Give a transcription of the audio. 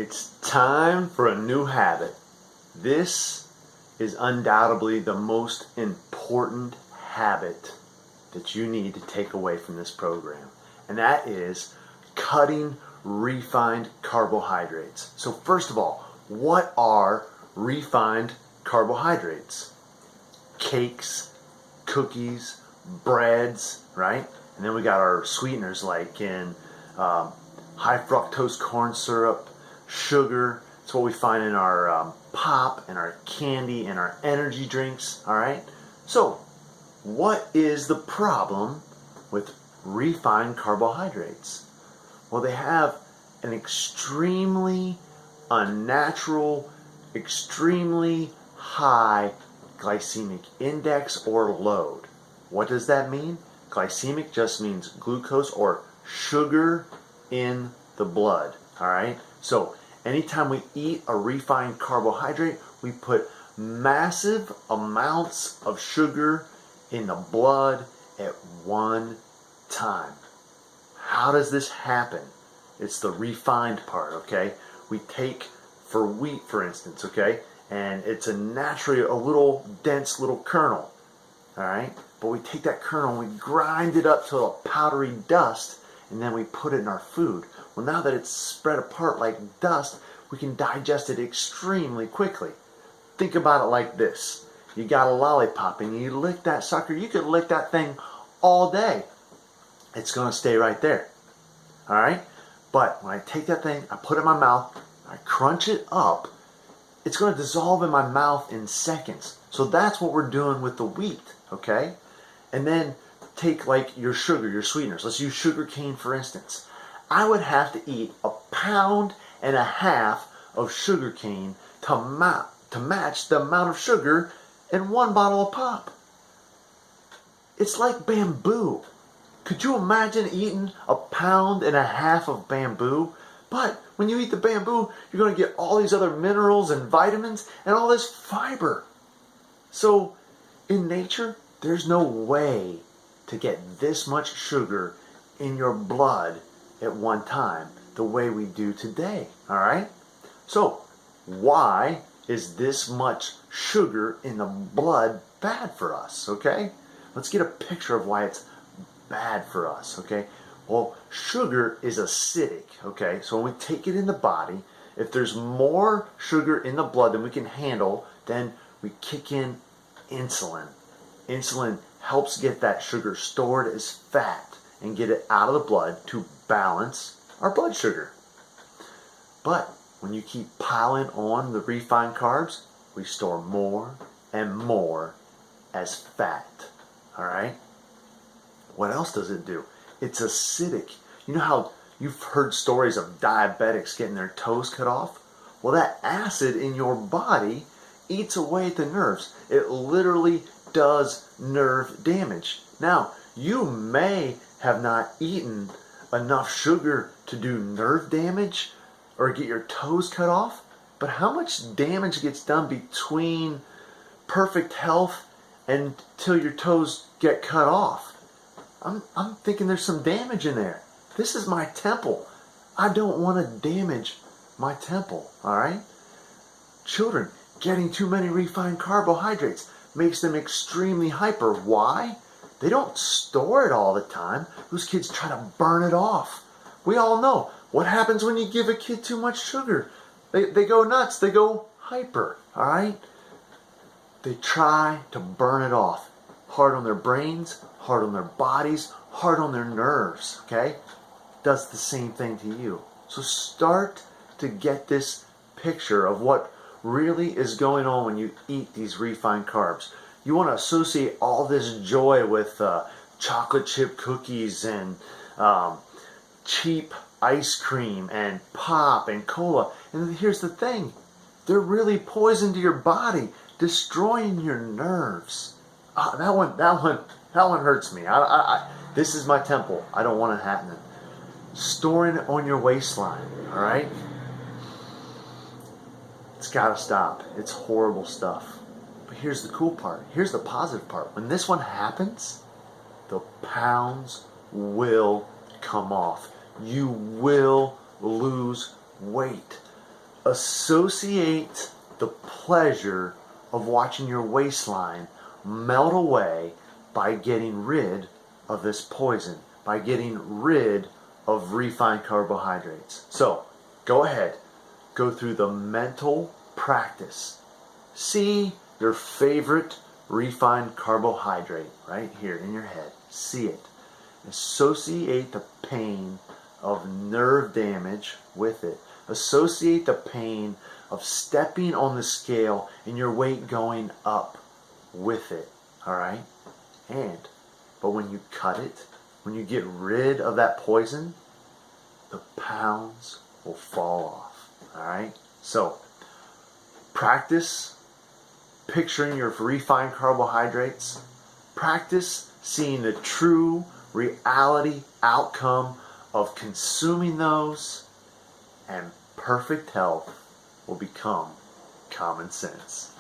It's time for a new habit. This is undoubtedly the most important habit that you need to take away from this program, and that is cutting refined carbohydrates. So first of all, what are refined carbohydrates? Cakes, cookies, breads, right? And then we got our sweeteners like in high fructose corn syrup, sugar. It's what we find in our pop and our candy and our energy drinks, all right? So what is the problem with refined carbohydrates? Well, they have an extremely unnatural, extremely high glycemic index or load. What does that mean? Glycemic just means glucose or sugar in the blood, all right? So anytime we eat a refined carbohydrate, we put massive amounts of sugar in the blood at one time. How does this happen? It's the refined part, okay? We take for wheat, for instance, okay? And it's a naturally a little dense little kernel, all right? But we take that kernel and we grind it up to a powdery dust, and then we put it in our food. Well, now that it's spread apart like dust, we can digest it extremely quickly. Think about it like this. You got a lollipop and you lick that sucker. You could lick that thing all day. It's going to stay right there. All right? But when I take that thing, I put it in my mouth, I crunch it up, it's going to dissolve in my mouth in seconds. So that's what we're doing with the wheat, okay? And then take like your sugar, your sweeteners. Let's use sugar cane for instance. I would have to eat 1.5 pounds of sugar cane to match the amount of sugar in one bottle of pop. It's like bamboo. Could you imagine eating 1.5 pounds of bamboo? But when you eat the bamboo, you're going to get all these other minerals and vitamins and all this fiber. So in nature, there's no way to get this much sugar in your blood at one time the way we do today, all right? So why is this much sugar in the blood bad for us, okay? Let's get a picture of why it's bad for us, okay? Well, sugar is acidic, okay? So when we take it in the body, if there's more sugar in the blood than we can handle, then we kick in insulin. Insulin helps get that sugar stored as fat and get it out of the blood to balance our blood sugar. But when you keep piling on the refined carbs, we store more and more as fat, all right? What else does it do? It's acidic. You know how you've heard stories of diabetics getting their toes cut off? Well, that acid in your body eats away at the nerves. It literally does nerve damage. Now, you may have not eaten enough sugar to do nerve damage or get your toes cut off, but how much damage gets done between perfect health until your toes get cut off? I'm thinking there's some damage in there. This is my temple. I don't want to damage my temple, all right? Children getting too many refined carbohydrates makes them extremely hyper. Why? They don't store it all the time. Those kids try to burn it off. We all know what happens when you give a kid too much sugar. They go nuts. They go hyper, all right? They try to burn it off. Hard on their brains, hard on their bodies, hard on their nerves, okay? Does the same thing to you. So start to get this picture of what really is going on when you eat these refined carbs. You want to associate all this joy with chocolate chip cookies and cheap ice cream and pop and cola. And here's the thing. They're really poison to your body, destroying your nerves. That one hurts me. This is my temple. I don't want it happening. Storing it on your waistline, all right? It's got to stop. It's horrible stuff. But here's the cool part. Here's the positive part. When this one happens, the pounds will come off. You will lose weight. Associate the pleasure of watching your waistline melt away by getting rid of this poison, by getting rid of refined carbohydrates. So go ahead, go through the mental practice. See your favorite refined carbohydrate right here in your head. See it. Associate the pain of nerve damage with it. Associate the pain of stepping on the scale and your weight going up with it. Alright? But when you cut it, when you get rid of that poison, the pounds will fall off. Alright? So, practice picturing your refined carbohydrates. Practice seeing the true reality outcome of consuming those, and perfect health will become common sense.